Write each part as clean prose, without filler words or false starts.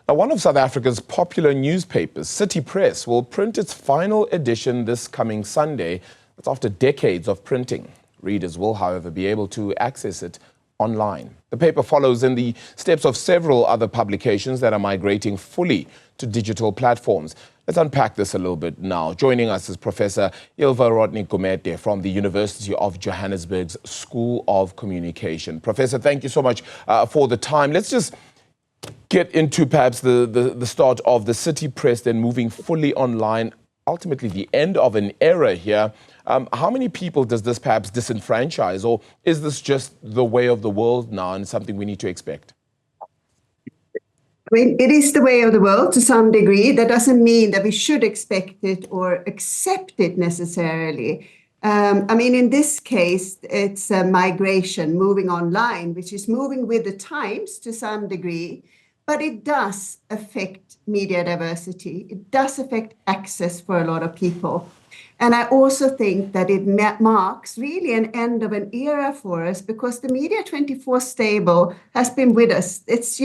Now, one of South Africa's popular newspapers, City Press, will print its final edition this coming Sunday. That's after decades of printing. Readers will, however, be able to access it online. The paper follows in the steps of several other publications that are migrating fully to digital platforms. Let's unpack this a little bit now. Joining us is Professor Ylva Rodny-Gumede from the University of Johannesburg's School of Communication. Professor, thank you so much for the time. Let's just get into perhaps the start of the City Press, then moving fully online, ultimately the end of an era here. How many people does this perhaps disenfranchise, or is this just the way of the world now and something we need to expect? I mean, it is the way of the world to some degree. That doesn't mean that we should expect it or accept it necessarily. I mean, in this case, it's a migration, moving online, which is moving with the times to some degree, but it does affect media diversity. It does affect access for a lot of people. And I also think that it marks really an end of an era for us, because the Media 24 stable has been with us. It's,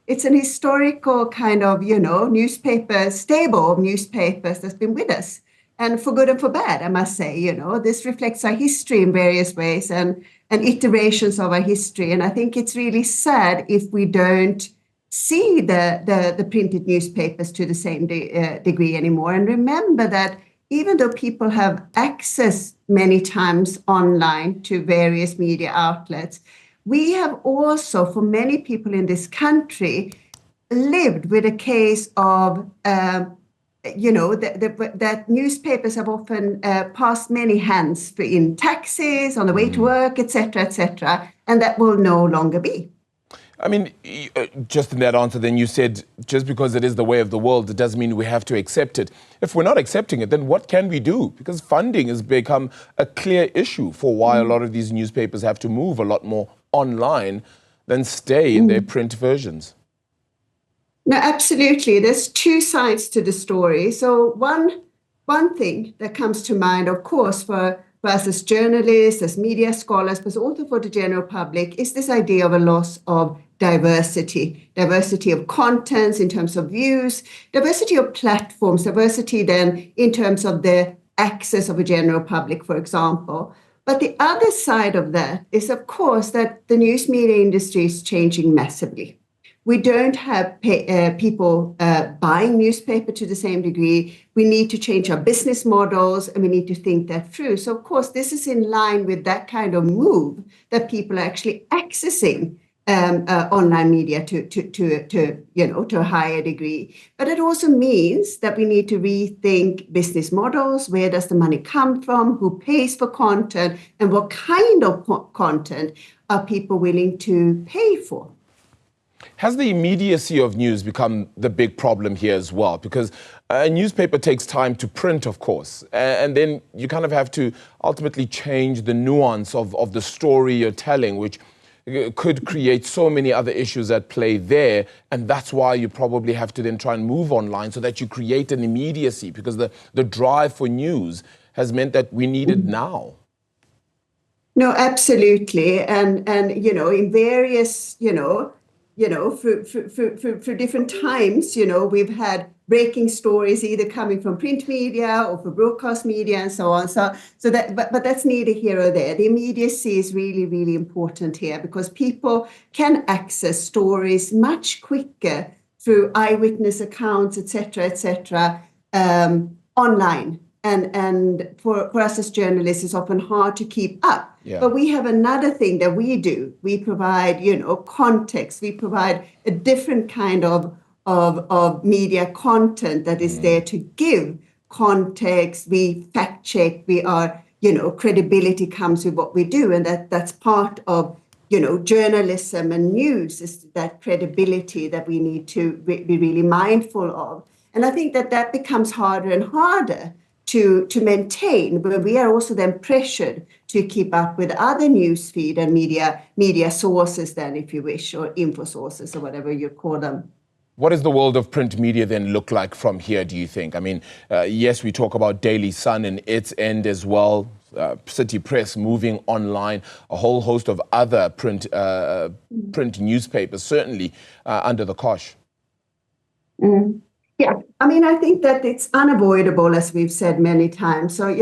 it's an historical kind of, newspaper stable of newspapers that's been with us. And for good and for bad, I must say, this reflects our history in various ways and iterations of our history. And I think it's really sad if we don't see the printed newspapers to the same degree anymore. And remember that even though people have access many times online to various media outlets, we have also, for many people in this country, lived with a case of, that newspapers have often passed many hands in taxis, on the way to work, etc., and that will no longer be. I mean, just in that answer, then you said just because it is the way of the world, it doesn't mean we have to accept it. If we're not accepting it, then what can we do? Because funding has become a clear issue for why a lot of these newspapers have to move a lot more online than stay in their print versions. No, absolutely. There's two sides to the story. So one thing that comes to mind, of course, for us as journalists, as media scholars, but also for the general public, is this idea of a loss of diversity of contents in terms of views, diversity of platforms, diversity then in terms of the access of a general public, for example. But the other side of that is, of course, that the news media industry is changing massively. We don't have people buying newspaper to the same degree. We need to change our business models, and we need to think that through. So, of course, this is in line with that kind of move that people are actually accessing online media to a higher degree. But it also means that we need to rethink business models. Where does the money come from? Who pays for content? And what kind of content are people willing to pay for? Has the immediacy of news become the big problem here as well? Because a newspaper takes time to print, of course, and then you kind of have to ultimately change the nuance of the story you're telling, which could create so many other issues at play there. And that's why you probably have to then try and move online so that you create an immediacy, because the drive for news has meant that we need it now. No, absolutely. And in various, for different times, we've had breaking stories either coming from print media or for broadcast media and so on. But that's neither here or there. The immediacy is really, really important here, because people can access stories much quicker through eyewitness accounts, etc., online. And for us as journalists, it's often hard to keep up. Yeah. But we have another thing that we do. We provide, context. We provide a different kind of media content that is there to give context. We fact check. We are, credibility comes with what we do, and that's part of, journalism and news, is that credibility that we need to be really mindful of. And I think that becomes harder and harder to maintain, but we are also then pressured to keep up with other newsfeed and media sources then, if you wish, or info sources or whatever you call them. What does the world of print media then look like from here, do you think? I mean, yes, we talk about Daily Sun and its end as well, City Press moving online, a whole host of other print newspapers, certainly under the cosh. Yeah, I mean, I think that it's unavoidable, as we've said many times. So,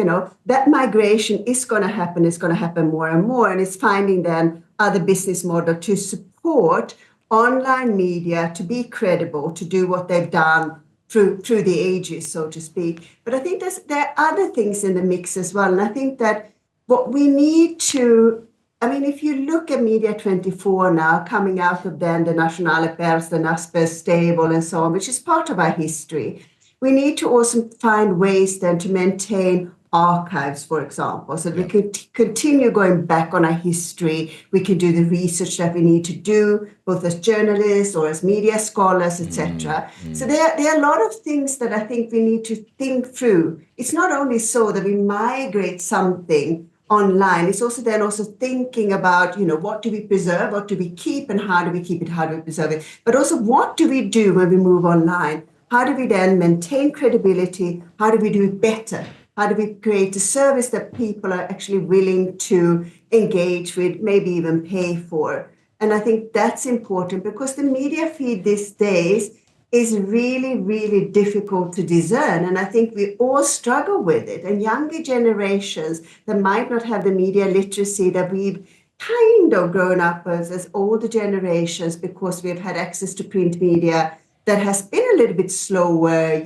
that migration is going to happen. It's going to happen more and more. And it's finding then other business model to support online media to be credible, to do what they've done through the ages, so to speak. But I think there are other things in the mix as well. And I think that what we need to, I mean, if you look at Media 24 now, coming out of then the Nationale Pers, the NASPER stable and so on, which is part of our history, we need to also find ways then to maintain archives, for example, so that we can continue going back on our history. We can do the research that we need to do, both as journalists or as media scholars, etc. So there are a lot of things that I think we need to think through. It's not only so that we migrate something online, it's also then also thinking about, what do we preserve, what do we keep, and how do we keep it, how do we preserve it? But also, what do we do when we move online? How do we then maintain credibility? How do we do it better? How do we create a service that people are actually willing to engage with, maybe even pay for? And I think that's important, because the media feed these days is really, really difficult to discern. And I think we all struggle with it. And younger generations that might not have the media literacy that we've kind of grown up as older generations, because we've had access to print media that has been a little bit slower.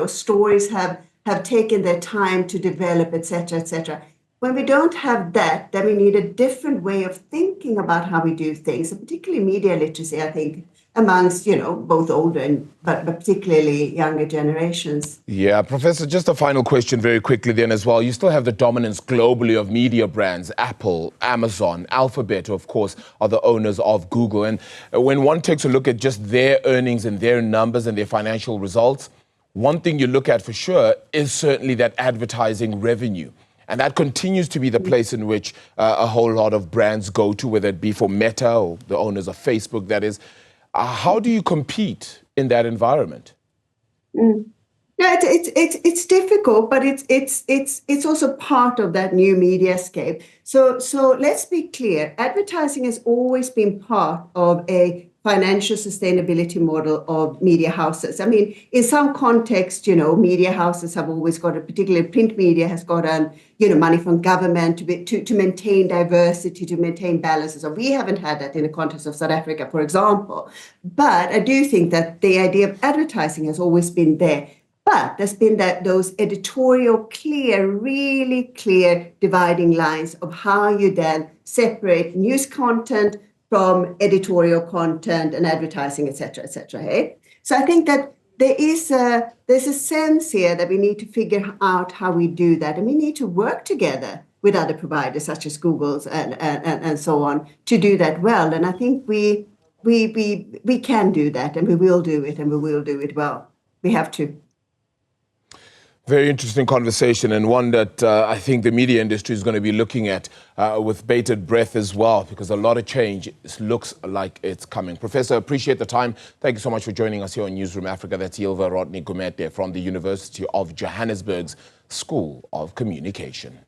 Stories have taken their time to develop, etc., etc. When we don't have that, then we need a different way of thinking about how we do things, and particularly media literacy, I think, amongst, both older but particularly younger generations. Yeah, Professor, just a final question very quickly then as well. You still have the dominance globally of media brands. Apple, Amazon, Alphabet, of course, are the owners of Google. And when one takes a look at just their earnings and their numbers and their financial results, one thing you look at for sure is certainly that advertising revenue. And that continues to be the place in which a whole lot of brands go to, whether it be for Meta or the owners of Facebook, that is. How do you compete in that environment? Yeah, it's difficult, but it's also part of that new mediascape. So let's be clear. Advertising has always been part of a financial sustainability model of media houses. I mean, in some context, media houses have always got, particularly print media has gotten, money from government to maintain diversity, to maintain balances. So we haven't had that in the context of South Africa, for example. But I do think that the idea of advertising has always been there. But there's been those editorial really clear dividing lines of how you then separate news content from editorial content and advertising, et cetera, hey? So I think that there's a sense here that we need to figure out how we do that. And we need to work together with other providers, such as Google's and so on, to do that well. And I think we can do that, and we will do it, and we will do it well. We have to. Very interesting conversation, and one that I think the media industry is going to be looking at with bated breath as well, because a lot of change looks like it's coming. Professor, appreciate the time. Thank you so much for joining us here on Newzroom Afrika. That's Ylva Rodny-Gumede from the University of Johannesburg's School of Communication.